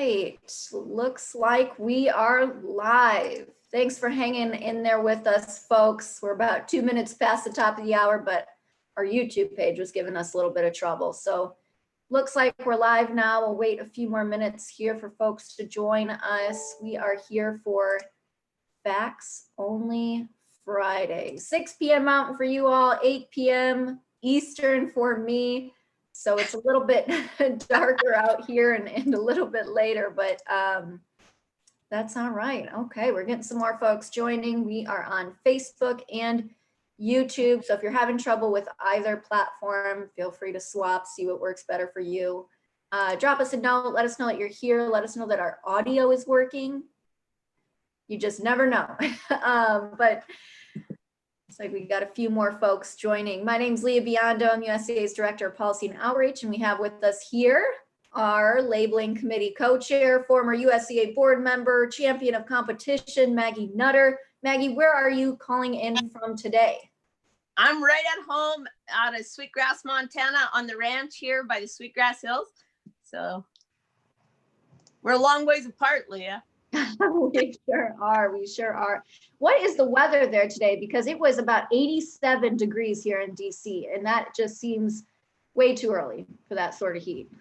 right. Looks like we are live. Thanks for hanging in there with us, folks. We're about 2 minutes past the top of the hour, but our YouTube page was giving us a little bit of trouble. So looks like we're live now. We'll wait a few more minutes here for folks to join us. We are here for Facts Only Friday, 6 p.m. Mountain for you all, 8 p.m. Eastern for me. So it's a little bit darker out here and a little bit later, but that's all right. Okay, we're getting some more folks joining. We are on Facebook and YouTube. So if you're having trouble with either platform, feel free to swap, see what works better for you. Drop us a note, let us know that you're here. Let us know that our audio is working. You just never know. But it's like we got a few more folks joining. My name's Leah Biondo. I'm USCA's Director of Policy and Outreach, and we have with us here our Labeling Committee Co-Chair, former USCA Board Member, Champion of Competition, Maggie Nutter. Maggie, where are you calling in from today? I'm right at home out of Sweetgrass, Montana, on the ranch here by the Sweetgrass Hills. So we're a long ways apart, Leah. We sure are. We sure are. What is the weather there today? Because it was about 87 degrees here in DC, and that just seems way too early for that sort of heat.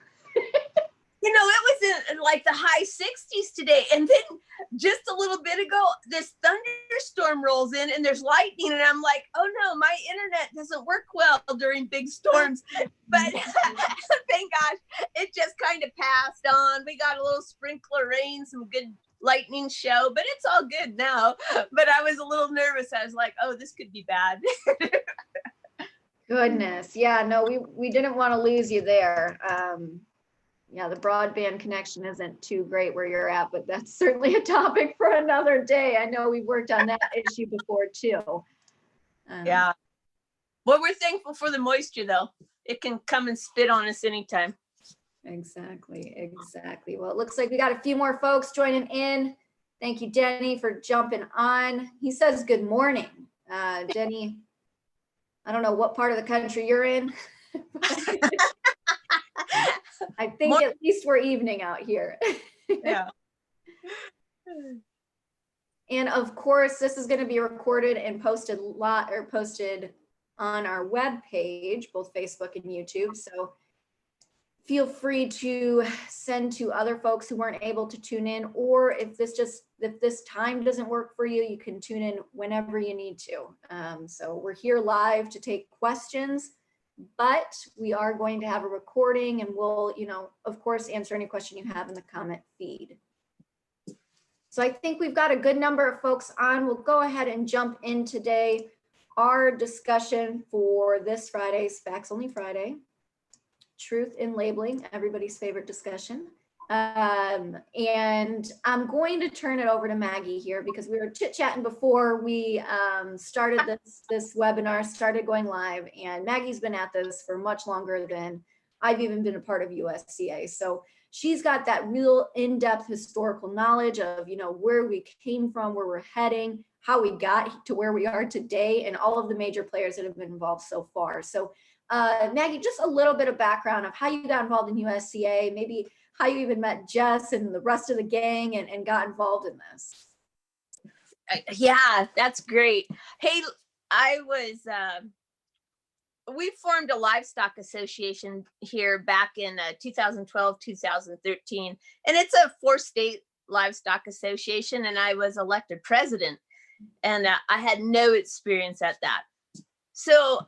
You know, it was in like the high 60s today. And then just a little bit ago, this thunderstorm rolls in and there's lightning. And I'm like, oh no, my internet doesn't work well during big storms. But thank gosh, it just kind of passed on. We got a little sprinkler rain, some good lightning show, but it's all good now. But I was a little nervous. I was like, oh, this could be bad. Goodness. Yeah, no, we didn't want to lose you there. Yeah, the broadband connection isn't too great where you're at, but that's certainly a topic for another day. I know we've worked on that issue before too. Yeah. Well, we're thankful for the moisture though. It can come and spit on us anytime. Exactly, exactly. Well, it looks like we got a few more folks joining in. Thank you, Denny, for jumping on. He says good morning. Denny, I don't know what part of the country you're in. I think at least we're evening out here. Yeah. And of course, this is going to be recorded and posted on our web page, both Facebook and YouTube. So feel free to send to other folks who weren't able to tune in, or if this time doesn't work for you, you can tune in whenever you need to. So we're here live to take questions, but we are going to have a recording and we'll, of course, answer any question you have in the comment feed. So I think we've got a good number of folks on. We'll go ahead and jump in today. Our discussion for this Friday's Facts Only Friday, Truth in Labeling, everybody's favorite discussion. And I'm going to turn it over to Maggie here because we were chit-chatting before we started this webinar, started going live, and Maggie's been at this for much longer than I've even been a part of USCA. So she's got that real in-depth historical knowledge of, where we came from, where we're heading, how we got to where we are today, and all of the major players that have been involved so far. So Maggie, just a little bit of background of how you got involved in USCA, maybe how you even met Jess and the rest of the gang and got involved in this. Yeah, that's great. Hey, we formed a livestock association here back in 2012, 2013, and it's a 4-state livestock association, and I was elected president, and I had no experience at that. So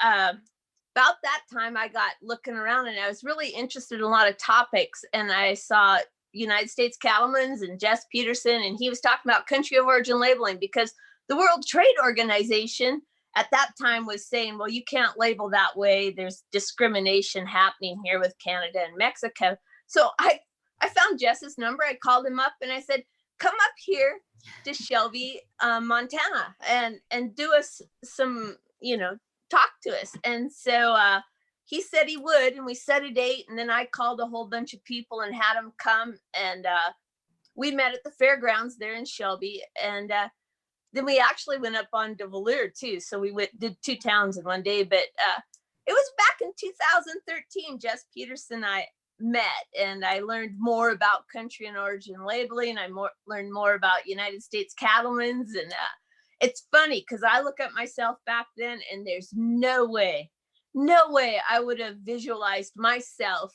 about that time, I got looking around and I was really interested in a lot of topics, and I saw United States Cattlemen's and Jess Peterson, and he was talking about country of origin labeling because the World Trade Organization at that time was saying, well, you can't label that way. There's discrimination happening here with Canada and Mexico. So I found Jess's number. I called him up and I said, come up here to Shelby, Montana, and do us some, talk to us. And so he said he would, and we set a date, and then I called a whole bunch of people and had them come, and we met at the fairgrounds there in Shelby, and then we actually went up on De Valeur too. So we did 2 towns in one day, but it was back in 2013, Jess Peterson met, and I learned more about country and origin labeling. I learned more about United States cattlemen's, and it's funny because I look at myself back then, and there's no way I would have visualized myself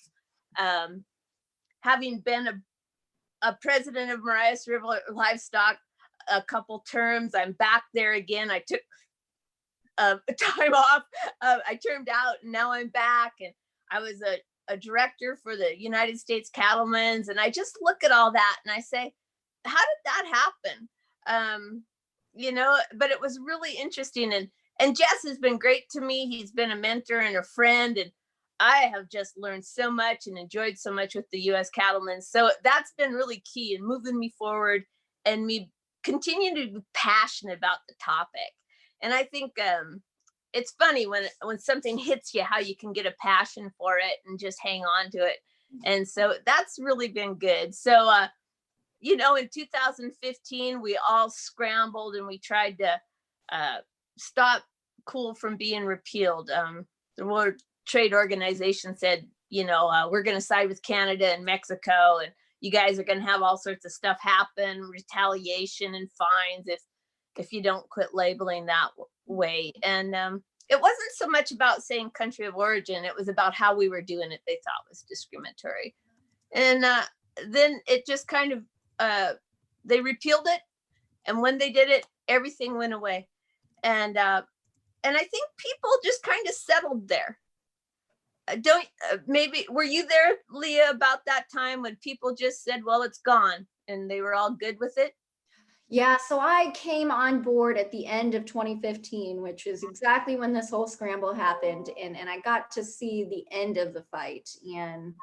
having been a president of Marias River Livestock a couple terms. I'm back there again. I took time off. I termed out, and now I'm back, and I was a director for the United States Cattlemen's, and I just look at all that and I say, how did that happen? But it was really interesting, and Jess has been great to me. He's been a mentor and a friend, and I have just learned so much and enjoyed so much with the U.S. Cattlemen's. So that's been really key in moving me forward and me continuing to be passionate about the topic. And I think it's funny when something hits you, how you can get a passion for it and just hang on to it. And so that's really been good. So, in 2015, we all scrambled and we tried to stop coal from being repealed. The World Trade Organization said, we're going to side with Canada and Mexico, and you guys are going to have all sorts of stuff happen, retaliation and fines if you don't quit labeling that way. And it wasn't so much about saying country of origin. It was about how we were doing it. They thought was discriminatory. And then it just kind of, they repealed it. And when they did it, everything went away. And I think people just kind of settled there. Maybe, were you there, Leah, about that time when people just said, well, it's gone, and they were all good with it? Yeah, so I came on board at the end of 2015, which is exactly when this whole scramble happened. And I got to see the end of the fight and,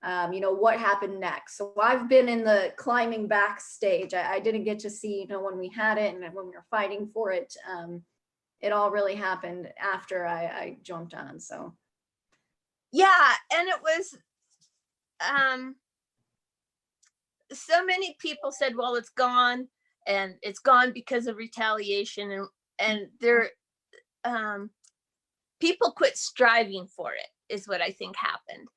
what happened next. So I've been in the climbing back stage. I didn't get to see, when we had it and when we were fighting for it. It all really happened after I jumped on, so. Yeah, and it was, so many people said, well, it's gone. And it's gone because of retaliation, and there, people quit striving for it, is what I think happened.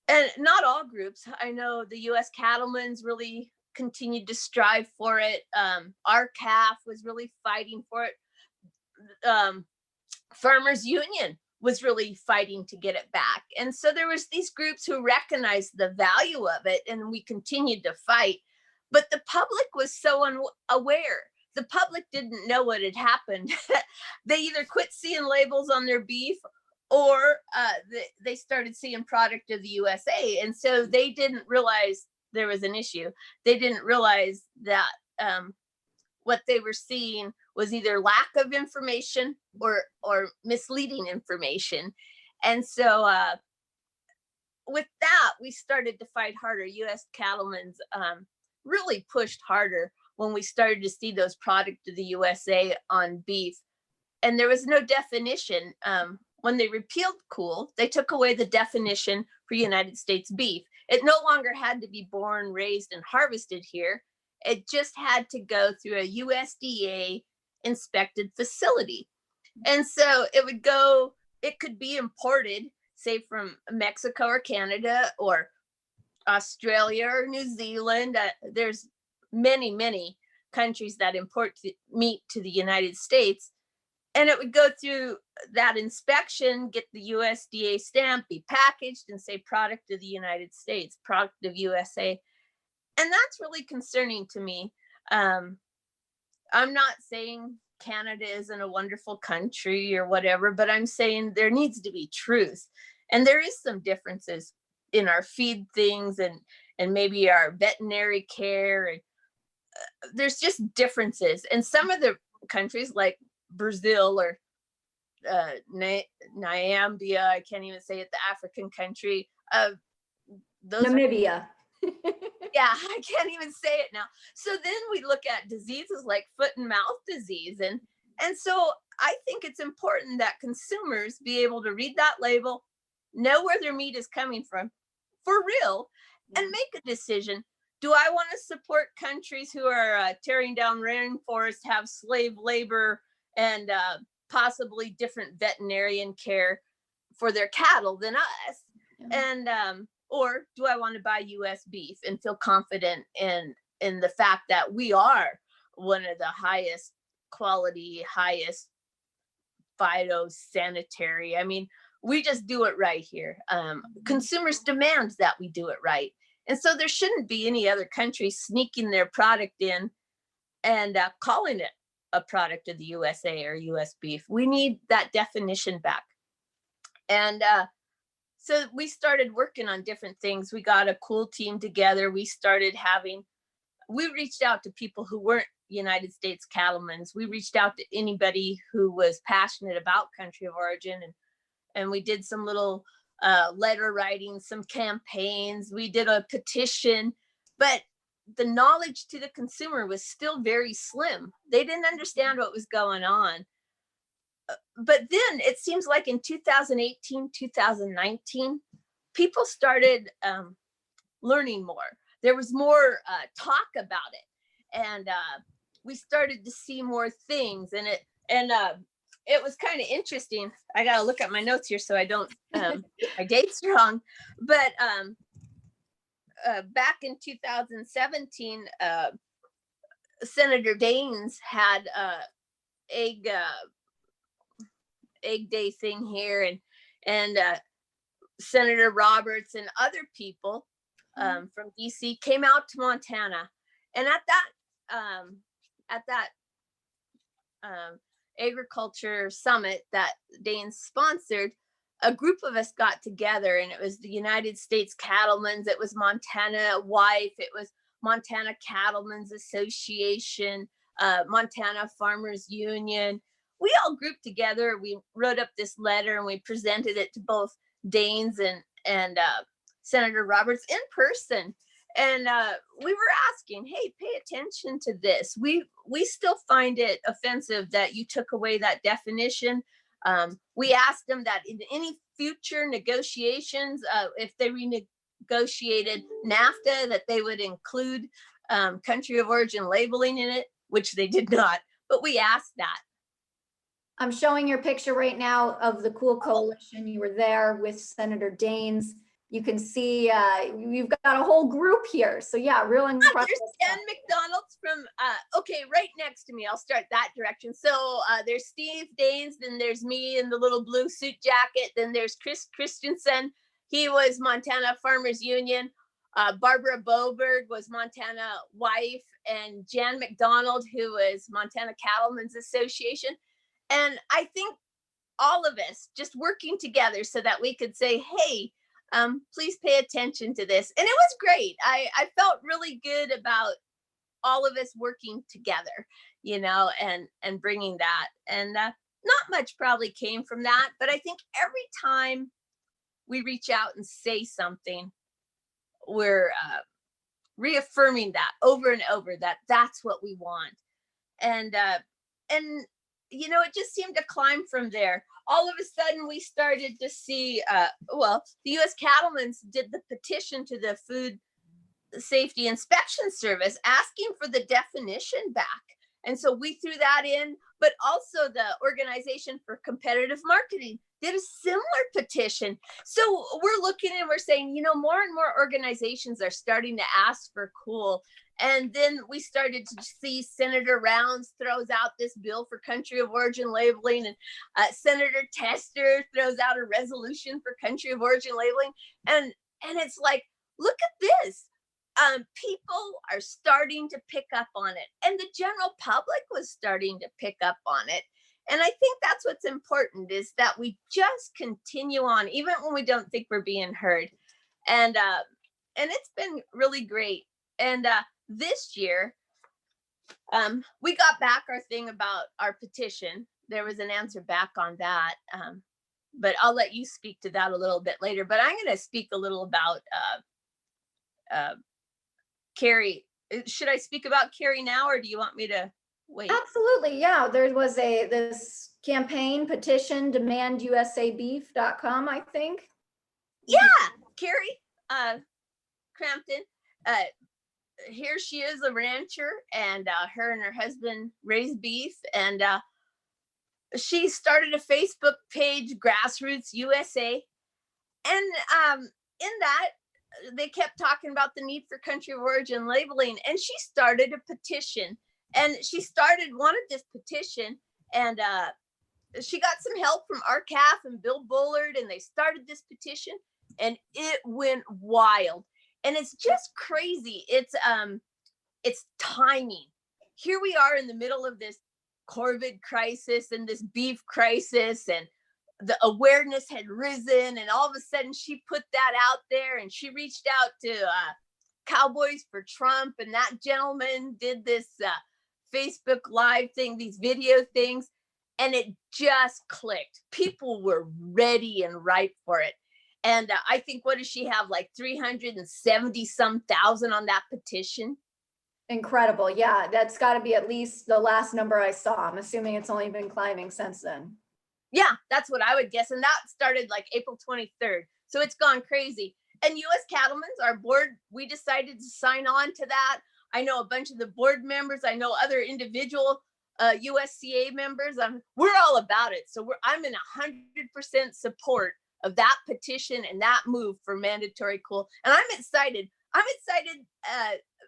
And not all groups. I know the U.S. Cattlemen's really continued to strive for it. Our CAF was really fighting for it. Farmers Union was really fighting to get it back. And so there was these groups who recognized the value of it, and we continued to fight. But the public was so unaware. The public didn't know what had happened. They either quit seeing labels on their beef, or they started seeing product of the USA. And so they didn't realize there was an issue. They didn't realize that what they were seeing was either lack of information or misleading information. And so with that, we started to fight harder. U.S. Cattlemen's really pushed harder when we started to see those product of the USA on beef. And there was no definition. When they repealed COOL, they took away the definition for United States beef. It no longer had to be born, raised, and harvested here. It just had to go through a USDA inspected facility. And so it could be imported, say from Mexico or Canada or Australia or New Zealand. There's many countries that import meat to the United States, and it would go through that inspection, get the USDA stamp, be packaged, and say product of the United States, product of USA. And that's really concerning to me. I'm not saying Canada isn't a wonderful country or whatever, but I'm saying there needs to be truth. And there is some differences in our feed things and maybe our veterinary care. And there's just differences. And some of the countries like Brazil or Namibia, I can't even say it, the African country. Namibia. Yeah, I can't even say it now. So then we look at diseases like foot and mouth disease. And so I think it's important that consumers be able to read that label, know where their meat is coming from for real, and make a decision. Do I want to support countries who are tearing down rainforests, have slave labor, and possibly different veterinarian care for their cattle than us? Yeah. And Or do I want to buy US beef and feel confident in the fact that we are one of the highest quality, highest phytosanitary. I mean, we just do it right here. Consumers demand that we do it right. And so there shouldn't be any other country sneaking their product in and calling it a product of the USA or US beef. We need that definition back. And so we started working on different things. We got a cool team together. We reached out to people who weren't United States cattlemen. We reached out to anybody who was passionate about country of origin, and we did some little letter writing, some campaigns. We did a petition, but the knowledge to the consumer was still very slim. They didn't understand what was going on. But then it seems like in 2018, 2019, people started learning more. There was more talk about it, and we started to see more things. And it was kind of interesting. I got to look at my notes here so I don't get my dates wrong. But back in 2017, Senator Daines had egg day thing here, and Senator Roberts and other people from DC came out to Montana, and at that agriculture summit that Daines sponsored, a group of us got together, and it was the United States Cattlemen's, it was Montana Wife, it was Montana Cattlemen's Association, Montana Farmers Union. We all grouped together. We wrote up this letter and we presented it to both Daines and Senator Roberts in person. And we were asking, hey, pay attention to this. We still find it offensive that you took away that definition. We asked them that in any future negotiations, if they renegotiated NAFTA, that they would include country of origin labeling in it, which they did not. But we asked that. I'm showing your picture right now of the Cool Coalition. You were there with Senator Daines. You can see you've got a whole group here. So yeah, real impressive. There's Jen McDonald's from, okay, right next to me. I'll start that direction. So there's Steve Daines, then there's me in the little blue suit jacket. Then there's Chris Christensen. He was Montana Farmers Union. Barbara Boberg was Montana Wife, and Jan McDonald, who was Montana Cattlemen's Association. And I think all of us just working together so that we could say, hey, please pay attention to this. And it was great. I felt really good about all of us working together, you know, and bringing that. And not much probably came from that. But I think every time we reach out and say something, we're reaffirming that over and over, that that's what we want. And you know, it just seemed to climb from there. All of a sudden, we started to see, the U.S. Cattlemen's did the petition to the Food Safety Inspection Service asking for the definition back. And so we threw that in, but also the Organization for Competitive Marketing did a similar petition. So we're looking and we're saying, you know, more and more organizations are starting to ask for cool. And then we started to see Senator Rounds throws out this bill for country of origin labeling, and Senator Tester throws out a resolution for country of origin labeling. And it's like, look at this. People are starting to pick up on it, and the general public was starting to pick up on it. And I think that's what's important, is that we just continue on, even when we don't think we're being heard. And it's been really great. And this year, we got back our thing about our petition. There was an answer back on that. But I'll let you speak to that a little bit later. But I'm going to speak a little about Carrie. Should I speak about Carrie now, or do you want me to wait? Absolutely, yeah. There was this campaign petition, demandUSAbeef.com, I think. Yeah, Carrie Crampton. Here she is, a rancher, and her and her husband raise beef, and she started a Facebook page, Grassroots USA, and in that they kept talking about the need for country of origin labeling, and she started a petition. And she wanted this petition, and she got some help from RCAF and Bill Bullard, and they started this petition, and it went wild. And it's just crazy. It's timing. Here we are in the middle of this COVID crisis and this beef crisis, and the awareness had risen, and all of a sudden she put that out there, and she reached out to Cowboys for Trump, and that gentleman did this Facebook Live thing, these video things, and it just clicked. People were ready and ripe for it. And I think, what does she have, like 370 some thousand on that petition? Incredible. Yeah, that's got to be at least the last number I saw. I'm assuming it's only been climbing since then. Yeah, that's what I would guess. And that started like April 23rd. So it's gone crazy. And US Cattlemen's, our board, we decided to sign on to that. I know a bunch of the board members. I know other individual USCA members. We're all about it. So I'm in 100% support of that petition and that move for mandatory cool. And I'm excited.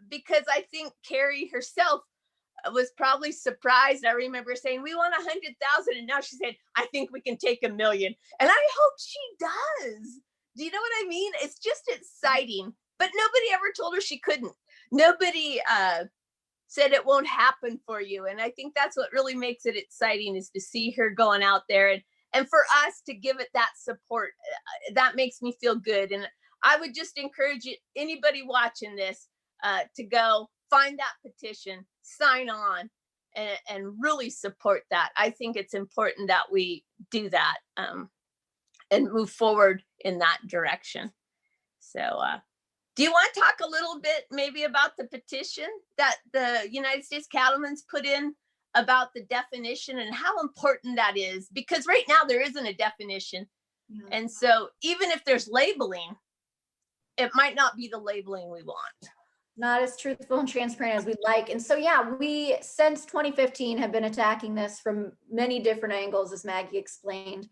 Because I think Carrie herself was probably surprised. I remember saying, we want 100,000. And now she said, I think we can take 1 million. And I hope she does. Do you know what I mean? It's just exciting. But nobody ever told her she couldn't. Nobody said it won't happen for you. And I think that's what really makes it exciting, is to see her going out there, and for us to give it that support. That makes me feel good. And I would just encourage anybody watching this to go find that petition, sign on, and really support that. I think it's important that we do that and move forward in that direction. So do you want to talk a little bit maybe about the petition that the United States Cattlemen's put in about the definition and how important that is? Because right now there isn't a definition. Yeah. And so even if there's labeling, it might not be the labeling we want. Not as truthful and transparent as we'd like. And so, yeah, we, since 2015, have been attacking this from many different angles, as Maggie explained,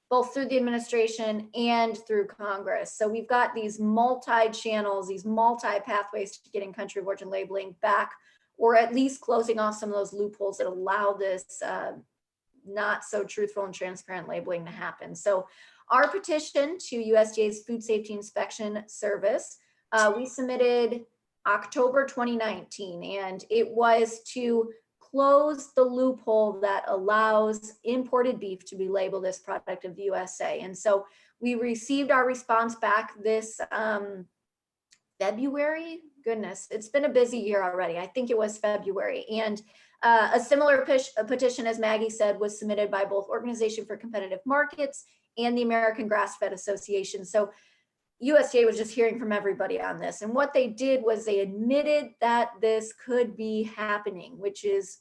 both through the administration and through Congress. So we've got these multi-channels, these multi-pathways to getting country of origin labeling back, or at least closing off some of those loopholes that allow this not so truthful and transparent labeling to happen. So our petition to USDA's Food Safety Inspection Service, we submitted October 2019, and it was to close the loophole that allows imported beef to be labeled as product of the USA. And so we received our response back this February. Goodness, it's been a busy year already. I think it was February. And a similar petition, as Maggie said, was submitted by both Organization for Competitive Markets and the American Grass-Fed Association. So USDA was just hearing from everybody on this. And what they did was they admitted that this could be happening, which is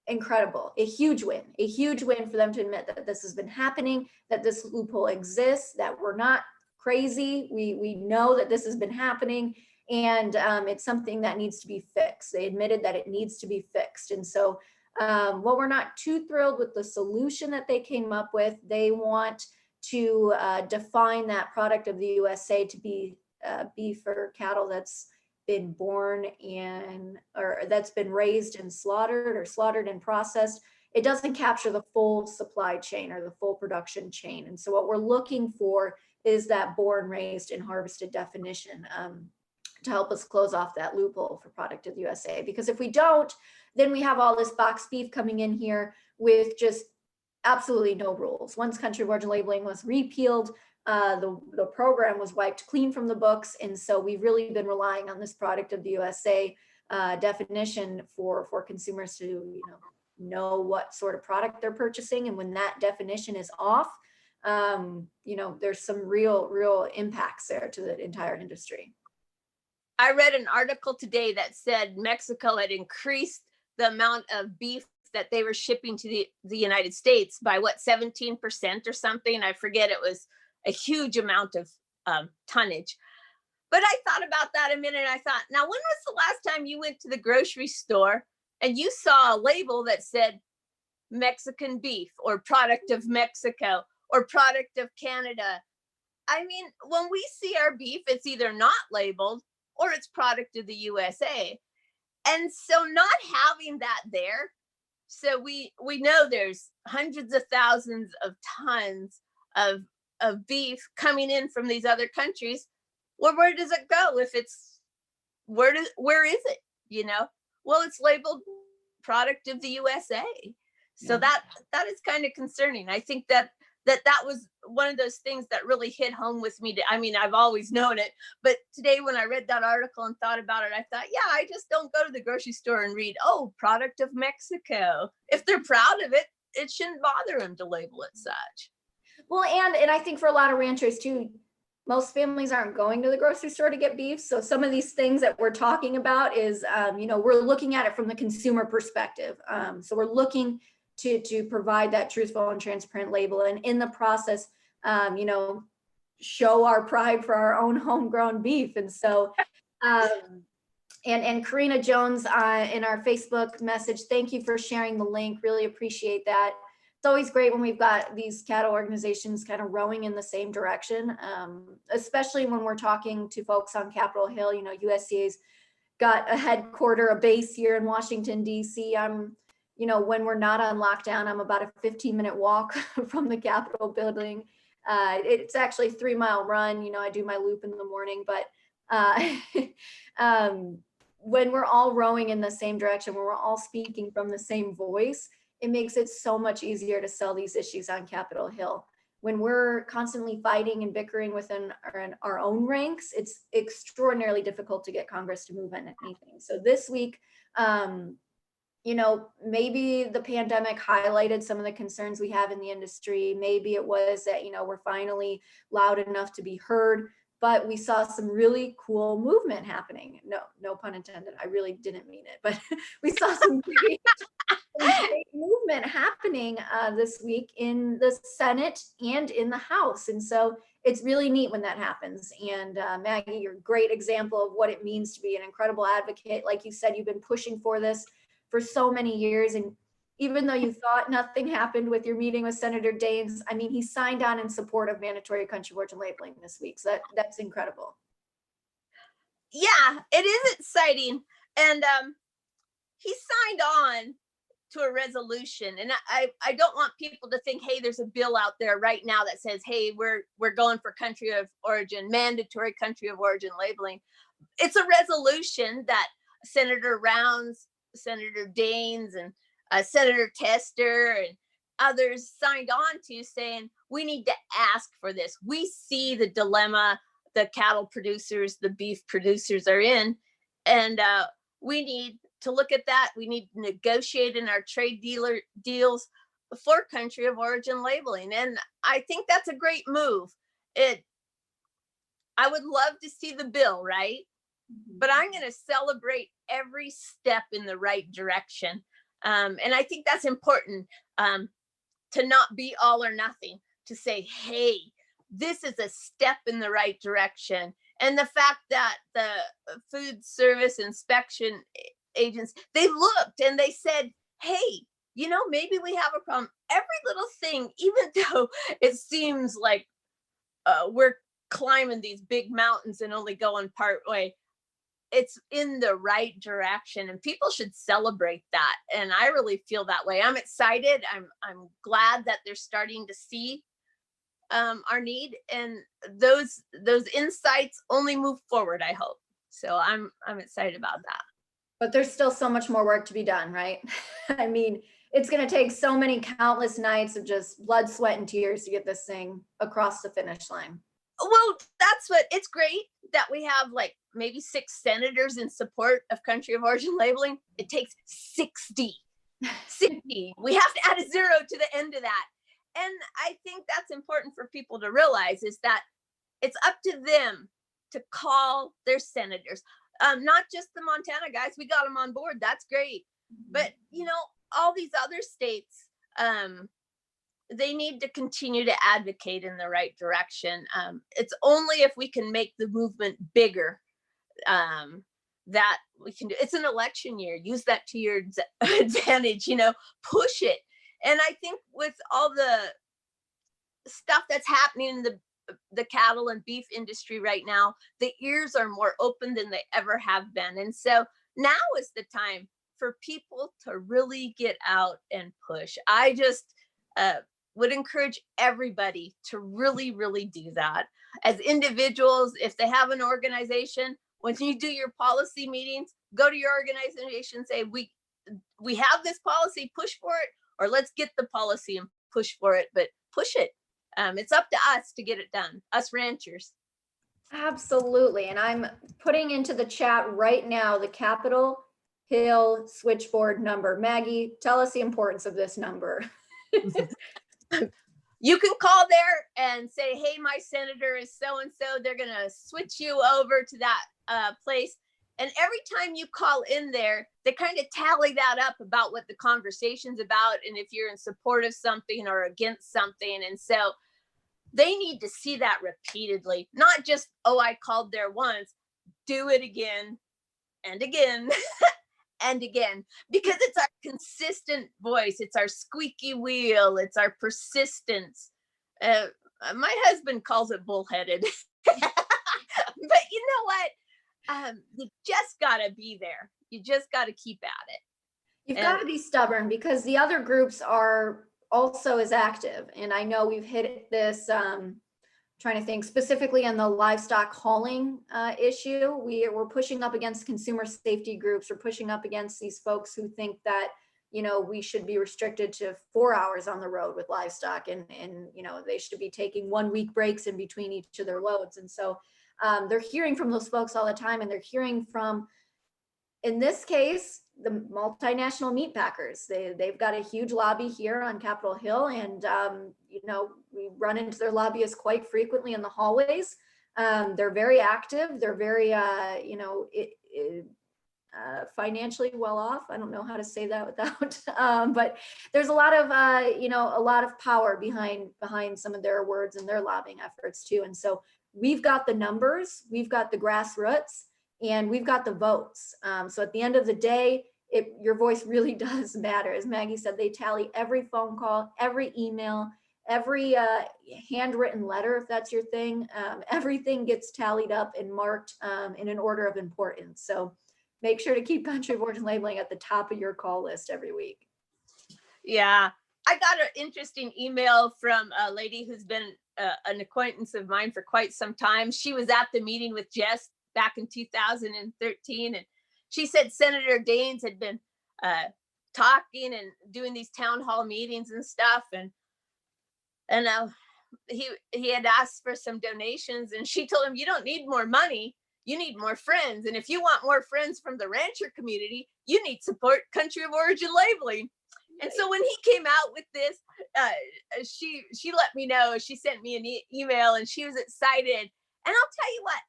incredible. A huge win for them to admit that this has been happening, that this loophole exists, that we're not crazy. We know that this has been happening, and it's something that needs to be fixed. They admitted that it needs to be fixed. And so while we're not too thrilled with the solution that they came up with, they want to define that product of the USA to be beef or cattle that's been born in, or that's been raised and slaughtered, or slaughtered and processed. It doesn't capture the full supply chain or the full production chain. And so what we're looking for is that born, raised, and harvested definition to help us close off that loophole for product of the USA. Because if we don't, then we have all this boxed beef coming in here with just absolutely no rules. Once country of origin labeling was repealed, the program was wiped clean from the books. And so we've really been relying on this product of the USA definition for consumers to know what sort of product they're purchasing. And when that definition is off, there's some real impacts there to the entire industry. I read an article today that said Mexico had increased the amount of beef that they were shipping to the United States by 17% or something. I forget, it was a huge amount of tonnage. But I thought about that a minute. I thought, now, when was the last time you went to the grocery store and you saw a label that said Mexican beef, or product of Mexico, or product of Canada? I mean, when we see our beef, it's either not labeled or it's product of the USA. And so not having that there, so we know there's hundreds of thousands of tons of beef coming in from these other countries. Well, where does it go? If it's where is it? You know, well, it's labeled product of the USA. So Yeah. that is kind of concerning. I think that was one of those things that really hit home with me. I mean, I've always known it, but today when I read that article and thought about it, I thought, yeah, I just don't go to the grocery store and read, oh, product of Mexico. If they're proud of it, it shouldn't bother them to label it such. Well, and I think for a lot of ranchers too, most families aren't going to the grocery store to get beef. So some of these things that we're talking about is, we're looking at it from the consumer perspective. So we're looking to provide that truthful and transparent label, and in the process, show our pride for our own homegrown beef. And so, and Karina Jones in our Facebook message, thank you for sharing the link. Really appreciate that. It's always great when we've got these cattle organizations kind of rowing in the same direction, especially when we're talking to folks on Capitol Hill. USCA's got a headquarter, a base here in Washington, D.C. When we're not on lockdown, I'm about a 15-minute walk from the Capitol building. It's actually a 3-mile run. I do my loop in the morning, but when we're all rowing in the same direction, when we're all speaking from the same voice, it makes it so much easier to sell these issues on Capitol Hill. When we're constantly fighting and bickering within our own ranks, it's extraordinarily difficult to get Congress to move on anything. So this week, maybe the pandemic highlighted some of the concerns we have in the industry. Maybe it was that, we're finally loud enough to be heard, but we saw some really cool movement happening. No pun intended. I really didn't mean it, but we saw some great movement happening this week in the Senate and in the House. And so it's really neat when that happens. And Maggie, you're a great example of what it means to be an incredible advocate. Like you said, you've been pushing for this for so many years. And even though you thought nothing happened with your meeting with Senator Daines, I mean, he signed on in support of mandatory country of origin labeling this week. So that's incredible. Yeah, it is exciting. And he signed on to a resolution. And I don't want people to think, hey, there's a bill out there right now that says, hey, we're going for country of origin, mandatory country of origin labeling. It's a resolution that Senator Rounds, Senator Daines, and Senator Tester and others signed on to, saying we need to ask for this. We see the dilemma the cattle producers, the beef producers are in, and we need to look at that. We need to negotiate in our trade deals for country of origin labeling, and I think that's a great move. I would love to see the bill, right? But I'm going to celebrate every step in the right direction. And I think that's important, to not be all or nothing, to say, hey, this is a step in the right direction. And the fact that the food service inspection agents, they looked and they said, hey, maybe we have a problem. Every little thing, even though it seems like we're climbing these big mountains and only going part way, it's in the right direction, and people should celebrate that. And I really feel that way. I'm excited. I'm glad that they're starting to see our need, and those insights only move forward, I hope. So I'm excited about that. But there's still so much more work to be done, right? I mean, it's going to take so many countless nights of just blood, sweat, and tears to get this thing across the finish line. Well, it's great that we have like maybe 6 senators in support of country of origin labeling. It takes 60. We have to add a 0 to the end of that. And I think that's important for people to realize, is that it's up to them to call their senators. Not just the Montana guys, we got them on board. That's great. But, all these other states, they need to continue to advocate in the right direction. It's only if we can make the movement bigger that we can do. It's an election year. Use that to your advantage, push it. And I think with all the stuff that's happening in the the cattle and beef industry right now, the ears are more open than they ever have been. And so now is the time for people to really get out and push. I just would encourage everybody to really, really do that. As individuals, if they have an organization, when you do your policy meetings, go to your organization, say, we have this policy, push for it, or let's get the policy and push for it, but push it. It's up to us to get it done, us ranchers. Absolutely. And I'm putting into the chat right now the Capitol Hill switchboard number. Maggie, tell us the importance of this number. You can call there and say, hey, my senator is so-and-so. They're going to switch you over to that place. And every time you call in there, they kind of tally that up about what the conversation's about and if you're in support of something or against something. And so they need to see that repeatedly, not just, oh, I called there once, do it again and again and again, because it's our consistent voice, it's our squeaky wheel, it's our persistence. My husband calls it bullheaded, but you know what? You just gotta be there. You just gotta keep at it. You've got to be stubborn because the other groups are also as active. And I know we've hit this, trying to think specifically on the livestock hauling issue. We're pushing up against consumer safety groups. We're pushing up against these folks who think that, you know, we should be restricted to 4 hours on the road with livestock and you know, they should be taking 1 week breaks in between each of their loads. And so they're hearing from those folks all the time, and they're hearing from, in this case, the multinational meat packers. They've got a huge lobby here on Capitol Hill, and you know, we run into their lobbyists quite frequently in the hallways. They're very active. They're very you know, financially well off. I don't know how to say that without, but there's a lot of you know, a lot of power behind some of their words and their lobbying efforts too. And so we've got the numbers, we've got the grassroots, and we've got the votes. So at the end of the day, your voice really does matter. As Maggie said, they tally every phone call, every email, every handwritten letter, if that's your thing. Everything gets tallied up and marked in an order of importance. So make sure to keep country of origin labeling at the top of your call list every week. Yeah, I got an interesting email from a lady who's been an acquaintance of mine for quite some time. She was at the meeting with Jess back in 2013, and she said Senator Daines had been talking and doing these town hall meetings and stuff, and he had asked for some donations, and she told him, you don't need more money, you need more friends, and if you want more friends from the rancher community, you need support country of origin labeling. And so when he came out with this, she let me know. She sent me an email, and she was excited. And I'll tell you what,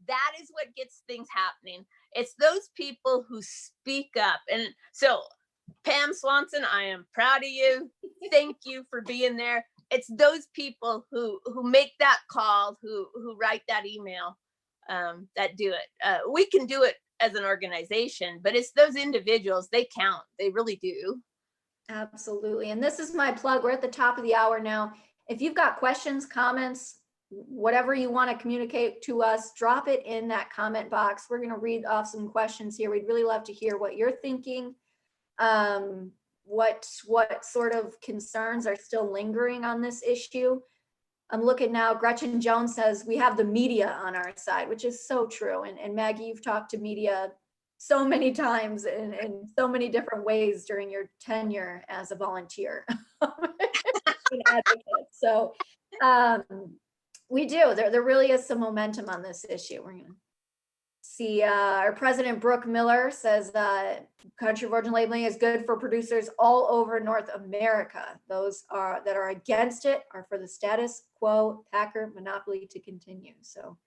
that is what gets things happening. It's those people who speak up. And so, Pam Swanson, I am proud of you. Thank you for being there. It's those people who make that call, who write that email, that do it. We can do it as an organization, but it's those individuals, they count. They really do. Absolutely. And this is my plug. We're at the top of the hour now. If you've got questions, comments, whatever you want to communicate to us, drop it in that comment box. We're going to read off some questions here. We'd really love to hear what you're thinking. What sort of concerns are still lingering on this issue? I'm looking now. Gretchen Jones says we have the media on our side, which is so true. And Maggie, you've talked to media so many times in so many different ways during your tenure as a volunteer, an advocate. So we do. There really is some momentum on this issue. We're going to see our president, Brooke Miller, says country of origin labeling is good for producers all over North America. Those that are against it are for the status quo packer monopoly to continue. So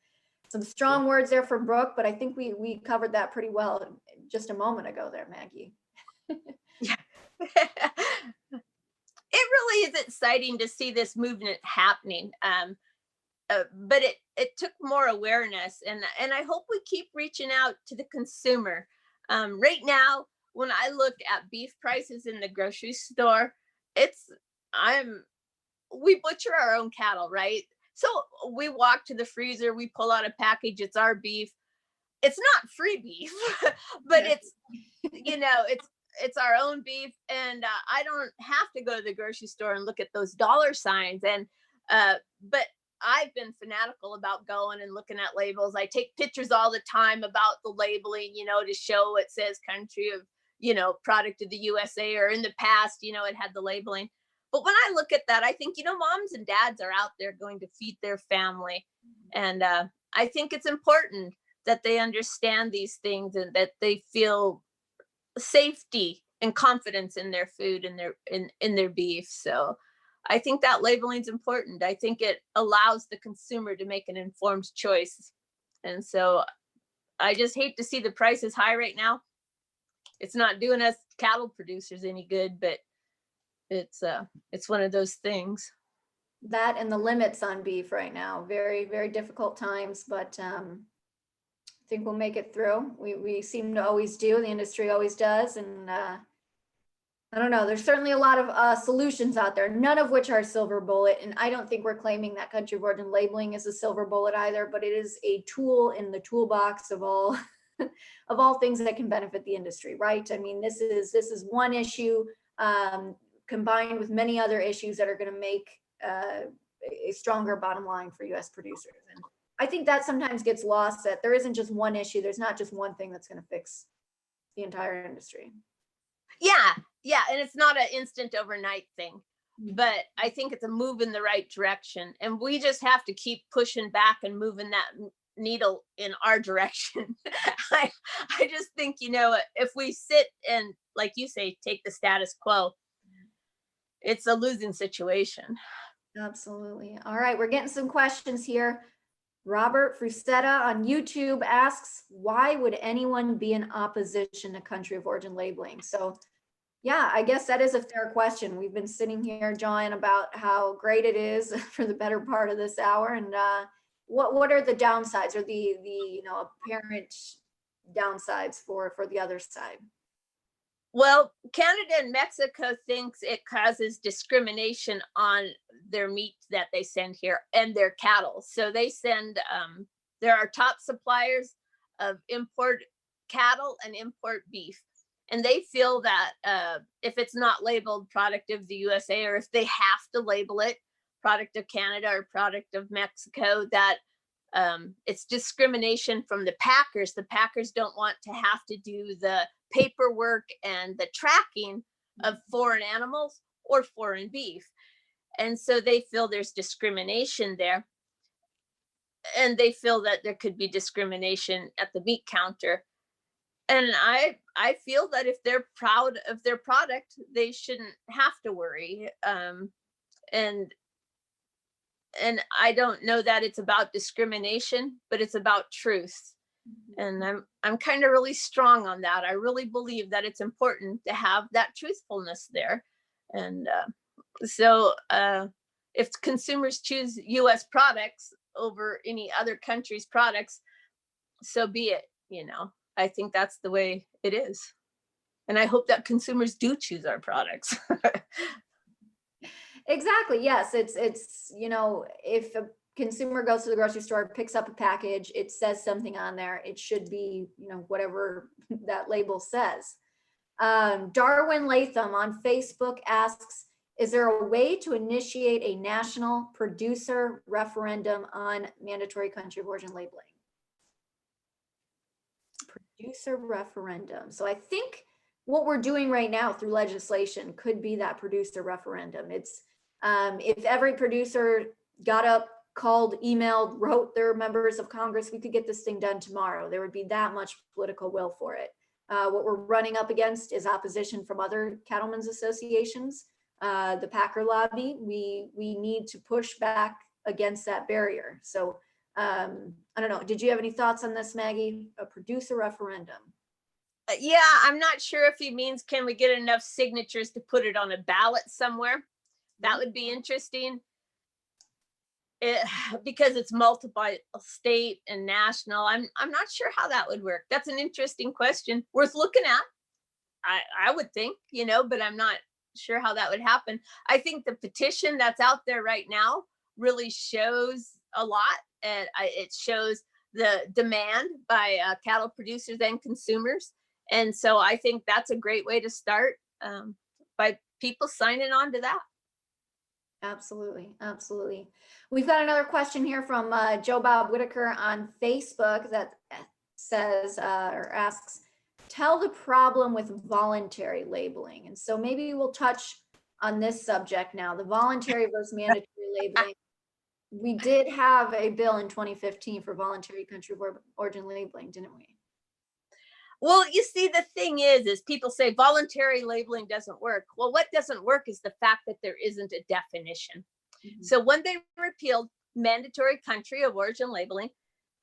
some strong words there from Brooke, but I think we covered that pretty well just a moment ago there, Maggie. Yeah. It really is exciting to see this movement happening. But it took more awareness, and I hope we keep reaching out to the consumer. Right now, when I look at beef prices in the grocery store, I'm we butcher our own cattle, right? So we walk to the freezer, we pull out a package, it's our beef. It's not free beef, but it's, it's our own beef. And I don't have to go to the grocery store and look at those dollar signs. And, but I've been fanatical about going and looking at labels. I take pictures all the time about the labeling, to show it says country of, product of the USA, or in the past, it had the labeling. But when I look at that, I think, moms and dads are out there going to feed their family. And I think it's important that they understand these things and that they feel safety and confidence in their food and in their beef. So I think that labeling is important. I think it allows the consumer to make an informed choice. And so I just hate to see the prices high right now. It's not doing us cattle producers any good, but it's one of those things. That and the limits on beef right now, very, very difficult times, but I think we'll make it through. We seem to always do, the industry always does. And I don't know, there's certainly a lot of solutions out there, none of which are silver bullet. And I don't think we're claiming that country of origin labeling is a silver bullet either, but it is a tool in the toolbox of all of all things that can benefit the industry, right? I mean, this is one issue combined with many other issues that are going to make a stronger bottom line for U.S. producers. And I think that sometimes gets lost, that there isn't just one issue. There's not just one thing that's going to fix the entire industry. Yeah. And it's not an instant overnight thing, but I think it's a move in the right direction. And we just have to keep pushing back and moving that needle in our direction. I just think, if we sit and, like you say, take the status quo, it's a losing situation. Absolutely. All right, we're getting some questions here. Robert Fusetta on YouTube asks, why would anyone be in opposition to country of origin labeling? So yeah, I guess that is a fair question. We've been sitting here, John, about how great it is for the better part of this hour. And what are the downsides, or the apparent downsides for the other side? Well, Canada and Mexico thinks it causes discrimination on their meat that they send here and their cattle. So they send, there are top suppliers of import cattle and import beef. And they feel that if it's not labeled product of the USA, or if they have to label it product of Canada or product of Mexico, that it's discrimination from the packers. The packers don't want to have to do the paperwork and the tracking of foreign animals or foreign beef. And so they feel there's discrimination there. And they feel that there could be discrimination at the meat counter. And I feel that if they're proud of their product, they shouldn't have to worry. And I don't know that it's about discrimination, but it's about truth. And I'm kind of really strong on that. I really believe that it's important to have that truthfulness there. And so if consumers choose US products over any other country's products, so be it, I think that's the way it is. And I hope that consumers do choose our products. Exactly. Yes. It's, if a consumer goes to the grocery store, picks up a package, it says something on there, it should be, whatever that label says. Darwin Latham on Facebook asks, is there a way to initiate a national producer referendum on mandatory country of origin labeling? Producer referendum. So I think what we're doing right now through legislation could be that producer referendum. It's if every producer got up, called, emailed, wrote their members of Congress, we could get this thing done tomorrow. There would be that much political will for it. What we're running up against is opposition from other cattlemen's associations, the Packer lobby. We need to push back against that barrier. So I don't know. Did you have any thoughts on this, Maggie? A producer referendum? Yeah, I'm not sure if he means, can we get enough signatures to put it on a ballot somewhere? That would be interesting. Because it's multiple state and national. I'm not sure how that would work. That's an interesting question, worth looking at. I would think, but I'm not sure how that would happen. I think the petition that's out there right now really shows a lot, and it shows the demand by cattle producers and consumers. And so I think that's a great way to start, by people signing on to that. Absolutely, absolutely. We've got another question here from Joe Bob Whitaker on Facebook that says or asks, tell the problem with voluntary labeling. And so maybe we'll touch on this subject now, the voluntary versus mandatory labeling. We did have a bill in 2015 for voluntary country of origin labeling, didn't we? Well, you see, the thing is people say voluntary labeling doesn't work. Well, what doesn't work is the fact that there isn't a definition. Mhm. So when they repealed mandatory country of origin labeling,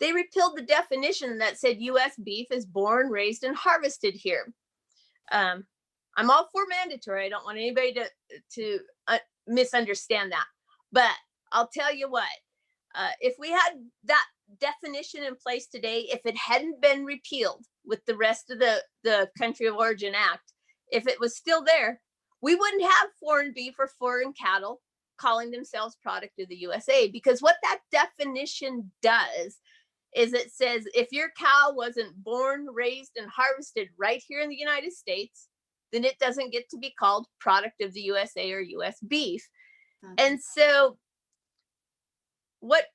they repealed the definition that said U.S. beef is born, raised, and harvested here. I'm all for mandatory. I don't want anybody to misunderstand that. But I'll tell you what, if we had that definition in place today, if it hadn't been repealed with the rest of the Country of Origin Act, if it was still there, we wouldn't have foreign beef or foreign cattle calling themselves product of the USA. Because what that definition does is it says if your cow wasn't born, raised, and harvested right here in the United States, then it doesn't get to be called product of the USA or US beef. Okay. And so what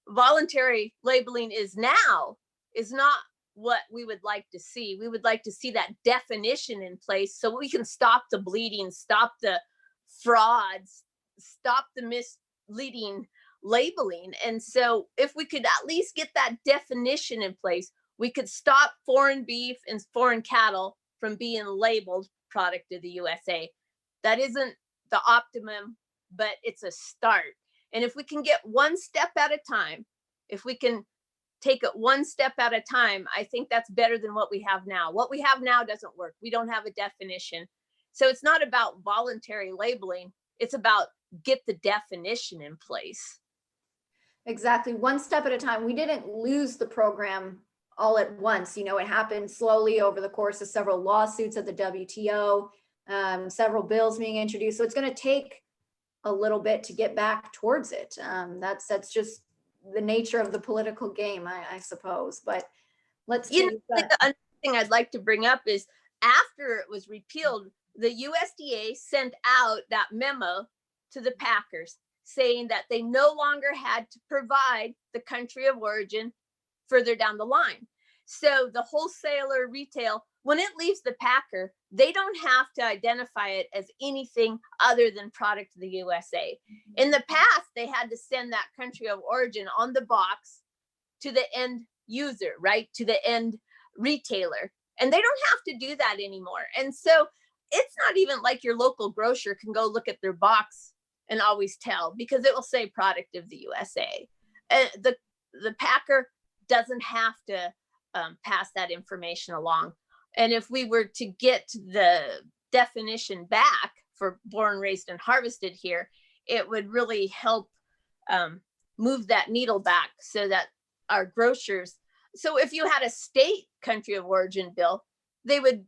voluntary labeling is now is not what we would like to see. We would like to see that definition in place so we can stop the bleeding, stop the frauds, stop the misleading labeling. And so if we could at least get that definition in place, we could stop foreign beef and foreign cattle from being labeled product of the USA. That isn't the optimum, but it's a start. And if we can get one step at a time, if we can take it one step at a time, I think that's better than what we have now. What we have now doesn't work. We don't have a definition. So it's not about voluntary labeling. It's about get the definition in place. Exactly. One step at a time. We didn't lose the program all at once. You know, it happened slowly over the course of several lawsuits at the WTO, several bills being introduced. So it's going to take a little bit to get back towards it. That's just the nature of the political game, I suppose. But let's see. The other thing I'd like to bring up is after it was repealed, the USDA sent out that memo to the packers saying that they no longer had to provide the country of origin further down the line. So the wholesaler retail, when it leaves the packer, they don't have to identify it as anything other than product of the USA. In the past, they had to send that country of origin on the box to the end user, right? To the end retailer. And they don't have to do that anymore. And so it's not even like your local grocer can go look at their box and always tell, because it will say product of the USA. The packer doesn't have to pass that information along. And if we were to get the definition back for born, raised, and harvested here, it would really help move that needle back so that our grocers, so if you had a state country of origin bill, they would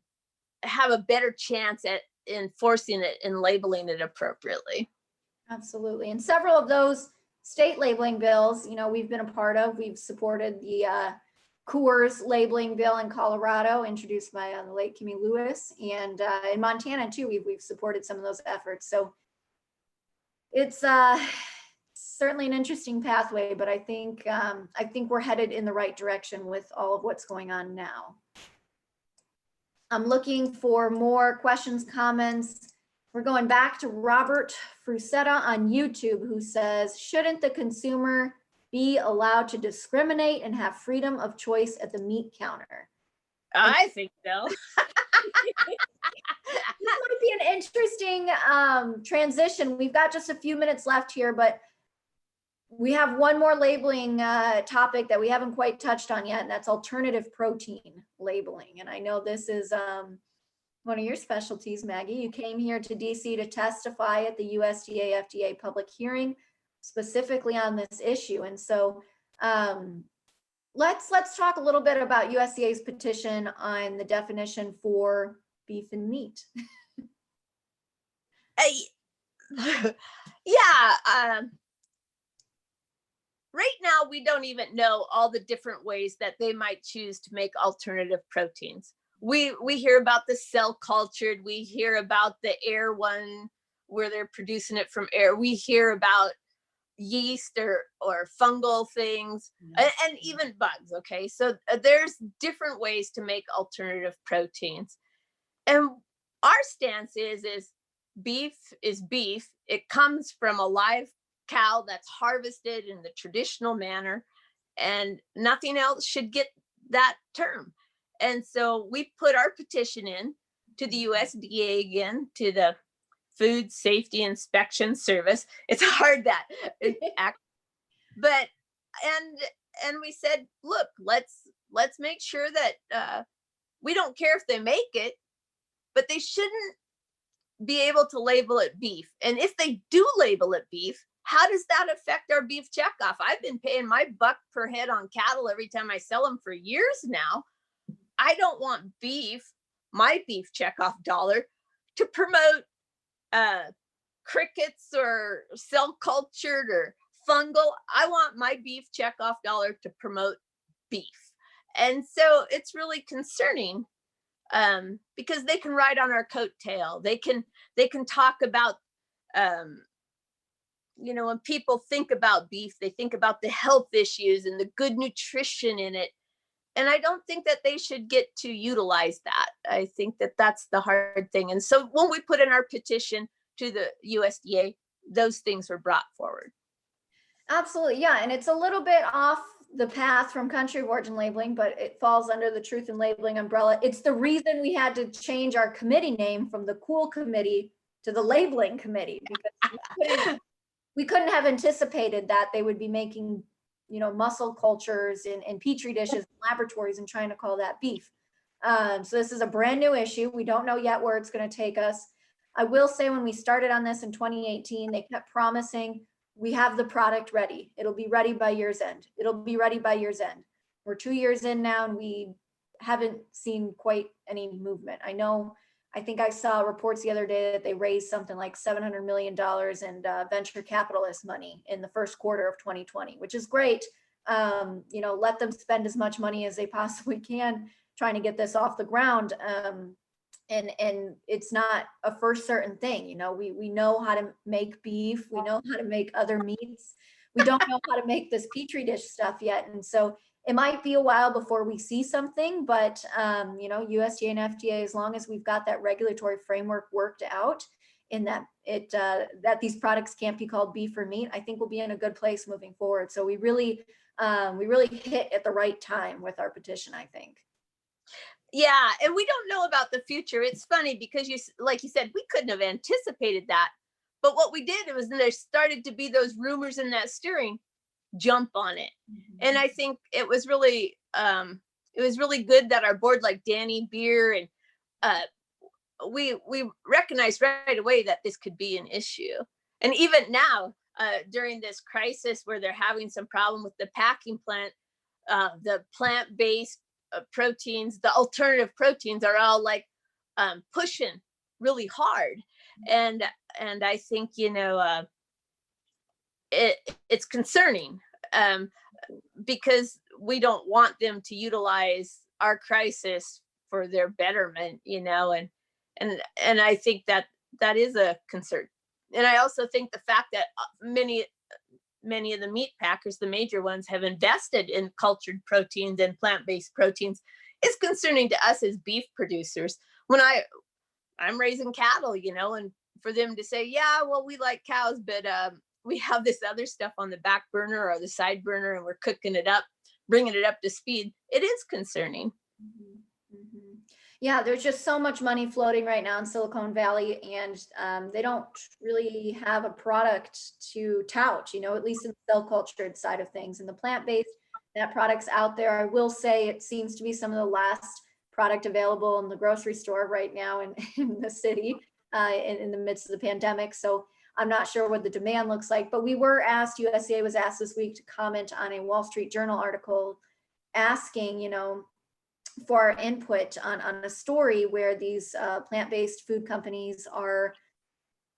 have a better chance at enforcing it and labeling it appropriately. Absolutely. And several of those state labeling bills, you know, we've been a part of. We've supported the Coors labeling bill in Colorado, introduced by the late Kimmy Lewis, and in Montana too. We've supported some of those efforts. So it's certainly an interesting pathway, but I think we're headed in the right direction with all of what's going on now. I'm looking for more questions, comments. We're going back to Robert Frusetta on YouTube, who says, shouldn't the consumer be allowed to discriminate and have freedom of choice at the meat counter? I think so. This might be an interesting transition. We've got just a few minutes left here, but we have one more labeling topic that we haven't quite touched on yet, and that's alternative protein labeling. And I know this is one of your specialties, Maggie. You came here to DC to testify at the USDA FDA public hearing specifically on this issue. And so let's talk a little bit about USDA's petition on the definition for beef and meat. Yeah. Right now, we don't even know all the different ways that they might choose to make alternative proteins. We hear about the cell cultured. We hear about the air one where they're producing it from air. We hear about yeast or fungal things, and even bugs. Okay, so there's different ways to make alternative proteins, and our stance is beef is beef. It comes from a live cow that's harvested in the traditional manner, and nothing else should get that term. And so we put our petition in to the USDA again, to the Food Safety Inspection Service. It's hard that but and we said, look, let's make sure that we don't care if they make it, but they shouldn't be able to label it beef. And if they do label it beef, how does that affect our beef checkoff? I've been paying my buck per head on cattle every time I sell them for years now. I don't want my beef checkoff dollar, to promote crickets or cell cultured or fungal. I want my beef checkoff dollar to promote beef. And so it's really concerning, because they can ride on our coattail. They can talk about, when people think about beef, they think about the health issues and the good nutrition in it. And I don't think that they should get to utilize that. I think that that's the hard thing. And so when we put in our petition to the USDA, those things were brought forward. Absolutely. Yeah. And it's a little bit off the path from country of origin labeling, but it falls under the truth in labeling umbrella. It's the reason we had to change our committee name from the Cool Committee to the Labeling Committee, because we couldn't have anticipated that they would be making, muscle cultures in petri dishes, laboratories, and trying to call that beef. So this is a brand new issue. We don't know yet where it's going to take us. I will say, when we started on this in 2018, they kept promising, we have the product ready. It'll be ready by year's end. It'll be ready by year's end. We're 2 years in now, and we haven't seen quite any movement. I think I saw reports the other day that they raised something like $700 million in venture capitalist money in the first quarter of 2020, which is great. Let them spend as much money as they possibly can trying to get this off the ground. And it's not a for certain thing. We know how to make beef. We know how to make other meats. We don't know how to make this petri dish stuff yet. And so it might be a while before we see something, but USDA and FDA, as long as we've got that regulatory framework worked out in that that these products can't be called beef or meat, I think we'll be in a good place moving forward. So we really hit at the right time with our petition, I think. Yeah, and we don't know about the future. It's funny because like you said, we couldn't have anticipated that. But what we did was, there started to be those rumors in that stirring, jump on it. Mm-hmm. And I think it was really good that our board, like Danny Beer, and we recognized right away that this could be an issue. And even now, during this crisis where they're having some problem with the packing plant, the plant-based proteins, the alternative proteins are all like pushing really hard. And I think, it's concerning, because we don't want them to utilize our crisis for their betterment, and I think that is a concern. And I also think the fact that many of the meat packers, the major ones, have invested in cultured proteins and plant-based proteins is concerning to us as beef producers. When I'm raising cattle, and for them to say, yeah, well, we like cows, but we have this other stuff on the back burner or the side burner, and we're cooking it up, bringing it up to speed, it is concerning. Mm-hmm. Mm-hmm. Yeah, there's just so much money floating right now in Silicon Valley, and they don't really have a product to tout, at least in the cell cultured side of things. And the plant-based, that product's out there. I will say it seems to be some of the last product available in the grocery store right now in the city, in the midst of the pandemic. So I'm not sure what the demand looks like, but we were asked, USCA was asked this week to comment on a Wall Street Journal article asking, for our input on a story where these plant-based food companies are,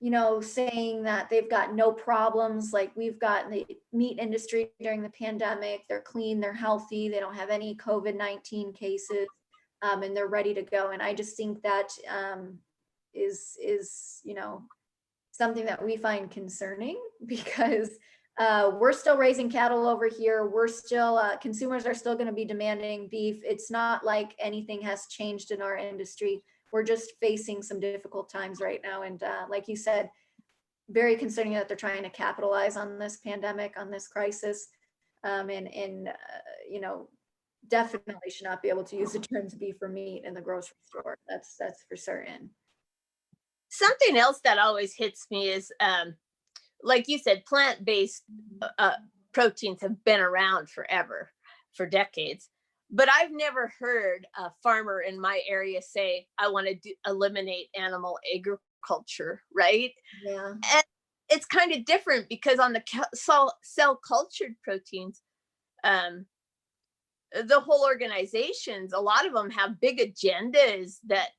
you know, saying that they've got no problems. Like we've got the meat industry during the pandemic, they're clean, they're healthy, they don't have any COVID-19 cases, and they're ready to go. And I just think that is, you know, something that we find concerning because we're still raising cattle over here. We're still, consumers are still going to be demanding beef. It's not like anything has changed in our industry. We're just facing some difficult times right now. And like you said, very concerning that they're trying to capitalize on this pandemic, on this crisis. You know, definitely should not be able to use the terms beef or meat in the grocery store. That's for certain. Something else that always hits me is, like you said, plant-based proteins have been around forever, for decades. But I've never heard a farmer in my area say, I want to eliminate animal agriculture, right? Yeah. And it's kind of different because on the cell cultured proteins, the whole organizations, a lot of them have big agendas that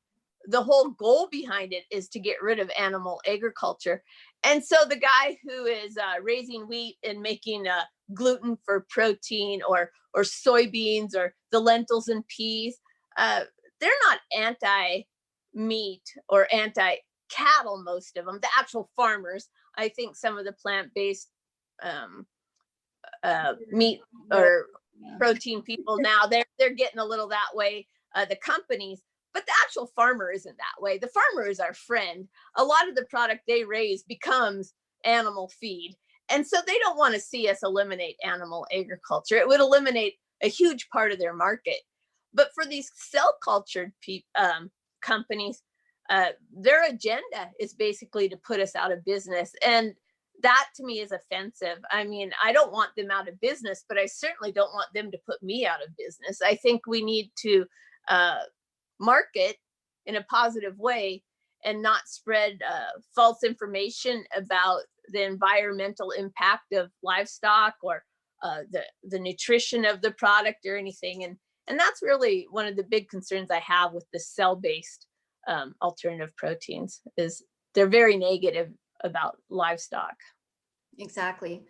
the whole goal behind it is to get rid of animal agriculture. And so the guy who is raising wheat and making gluten for protein, or soybeans, or the lentils and peas, they're not anti-meat or anti-cattle, most of them, the actual farmers. I think some of the plant-based meat or protein people now, they're getting a little that way, the companies. But the actual farmer isn't that way. The farmer is our friend. A lot of the product they raise becomes animal feed. And so they don't want to see us eliminate animal agriculture. It would eliminate a huge part of their market. But for these cell cultured companies, their agenda is basically to put us out of business. And that to me is offensive. I mean, I don't want them out of business, but I certainly don't want them to put me out of business. I think we need to market in a positive way and not spread false information about the environmental impact of livestock, or the nutrition of the product or anything. And that's really one of the big concerns I have with the cell-based alternative proteins, is they're very negative about livestock. Exactly.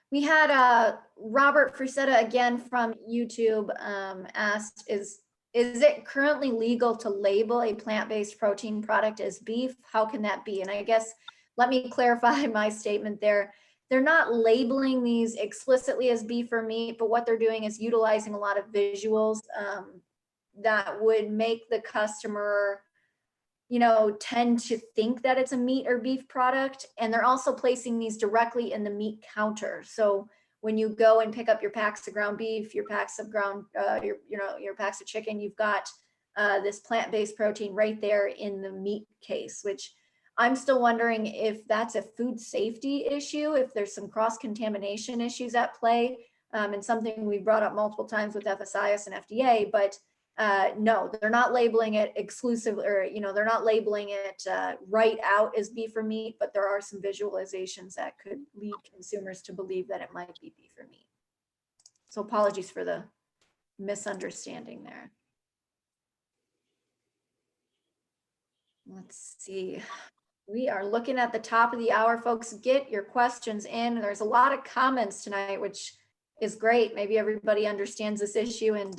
We had Robert Frisetta again from YouTube asked, is it currently legal to label a plant-based protein product as beef? How can that be? And I guess, let me clarify my statement there. They're not labeling these explicitly as beef or meat, but what they're doing is utilizing a lot of visuals that would make the customer, you know, tend to think that it's a meat or beef product. And they're also placing these directly in the meat counter. So when you go and pick up your packs of ground beef, your packs of ground, your packs of chicken, you've got this plant-based protein right there in the meat case, which I'm still wondering if that's a food safety issue, if there's some cross-contamination issues at play, and something we brought up multiple times with FSIS and FDA, but no, they're not labeling it exclusive, or, you know, they're not labeling it right out as beef or meat, but there are some visualizations that could lead consumers to believe that it might be beef or meat. So apologies for the misunderstanding there. Let's see. We are looking at the top of the hour, folks. Get your questions in. There's a lot of comments tonight, which is great. Maybe everybody understands this issue, and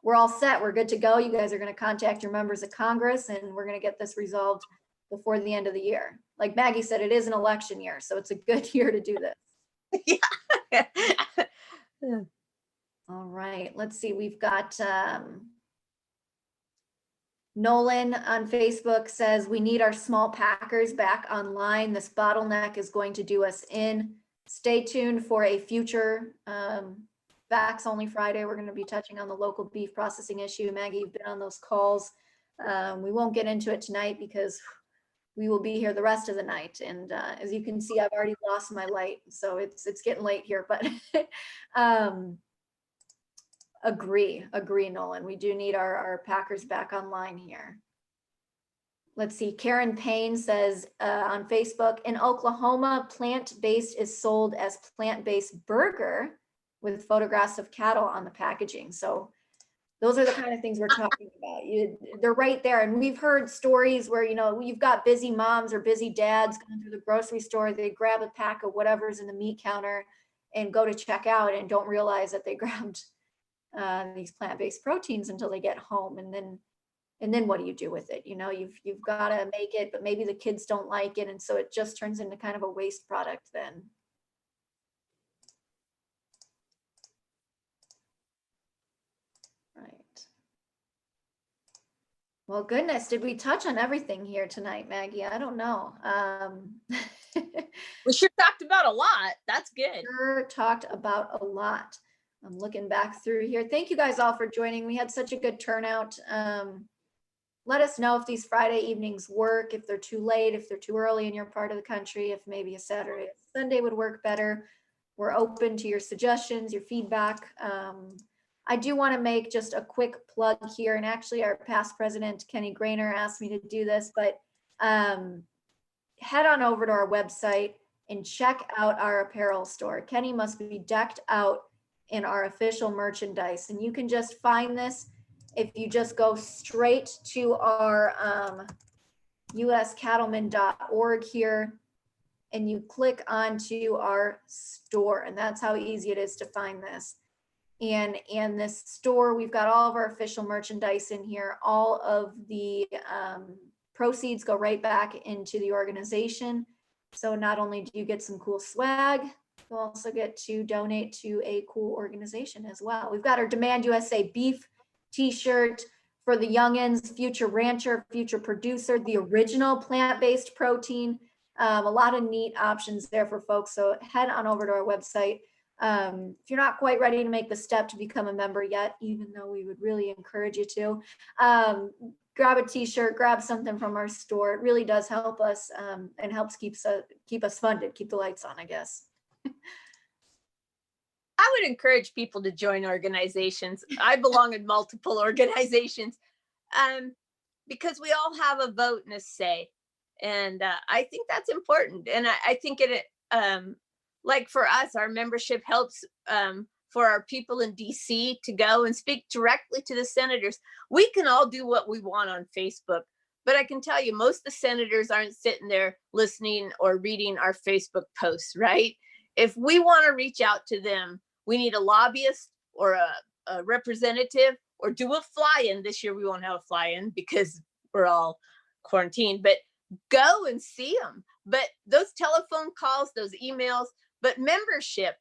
we're all set. We're good to go. You guys are going to contact your members of Congress, and we're going to get this resolved before the end of the year. Like Maggie said, it is an election year, so it's a good year to do this. Yeah. All right. Let's see. We've got Nolan on Facebook says, we need our small packers back online. This bottleneck is going to do us in. Stay tuned for a future Facts Only Friday. We're going to be touching on the local beef processing issue. Maggie, you've been on those calls. We won't get into it tonight because we will be here the rest of the night. And as you can see, I've already lost my light, so it's getting late here. But agree, Nolan. We do need our packers back online here. Let's see. Karen Payne says on Facebook, in Oklahoma, plant-based is sold as plant-based burger with photographs of cattle on the packaging. So Those are the kind of things we're talking about. They're right there. And we've heard stories where, you've got busy moms or busy dads going through the grocery store. They grab a pack of whatever's in the meat counter and go to check out and don't realize that they grabbed these plant-based proteins until they get home. And then what do you do with it? You've got to make it, but maybe the kids don't like it. And so it just turns into kind of a waste product then. Right. Well, goodness, did we touch on everything here tonight, Maggie? I don't know. We sure talked about a lot. That's good. Sure talked about a lot. I'm looking back through here. Thank you guys all for joining. We had such a good turnout. Let us know if these Friday evenings work, if they're too late, if they're too early in your part of the country, if maybe a Saturday or Sunday would work better. We're open to your suggestions, your feedback. I do want to make just a quick plug here, and actually our past president, Kenny Grainer, asked me to do this, but head on over to our website and check out our apparel store. Kenny must be decked out in our official merchandise, and you can just find this if you just go straight to our uscattleman.org here, and you click onto our store, and that's how easy it is to find this. And in this store, we've got all of our official merchandise in here. All of the proceeds go right back into the organization. So not only do you get some cool swag, you'll also get to donate to a cool organization as well. We've got our Demand USA beef t-shirt for the youngins, future rancher, future producer, the original plant-based protein. A lot of neat options there for folks. So head on over to our website. If you're not quite ready to make the step to become a member yet, even though we would really encourage you to, grab a t-shirt, grab something from our store. It really does help us and helps keep us funded, keep the lights on, I guess. I would encourage people to join organizations. I belong in multiple organizations because we all have a vote and a say. And I think that's important. And I think it, like for us, our membership helps for our people in DC to go and speak directly to the senators. We can all do what we want on Facebook, but I can tell you, most of the senators aren't sitting there listening or reading our Facebook posts, right? If we want to reach out to them, we need a lobbyist or a representative, or do a fly-in. This year we won't have a fly-in because we're all quarantined, but go and see them. But those telephone calls, those emails, but membership,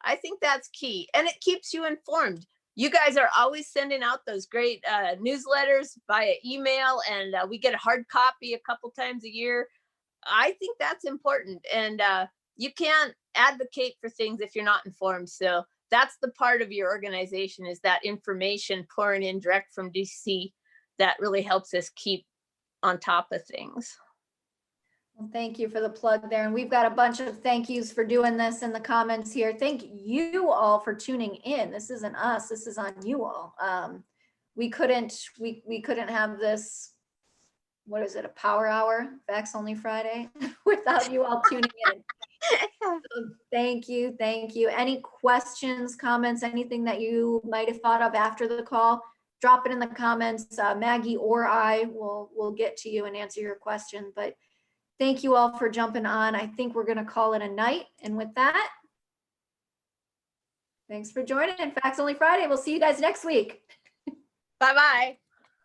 I think that's key. And it keeps you informed. You guys are always sending out those great newsletters via email, and we get a hard copy a couple times a year. I think that's important. And you can't advocate for things if you're not informed. So that's the part of your organization, is that information pouring in direct from DC that really helps us keep on top of things. Well, thank you for the plug there. And we've got a bunch of thank yous for doing this in the comments here. Thank you all for tuning in. This isn't us, this is on you all. We couldn't have this, what is it, a power hour, Facts Only Friday, without you all tuning in. So thank you. Any questions, comments, anything that you might have thought of after the call, drop it in the comments. Maggie or I will get to you and answer your question. But thank you all for jumping on. I think we're going to call it a night. And with that, thanks for joining Facts Only Friday. We'll see you guys next week. Bye-bye.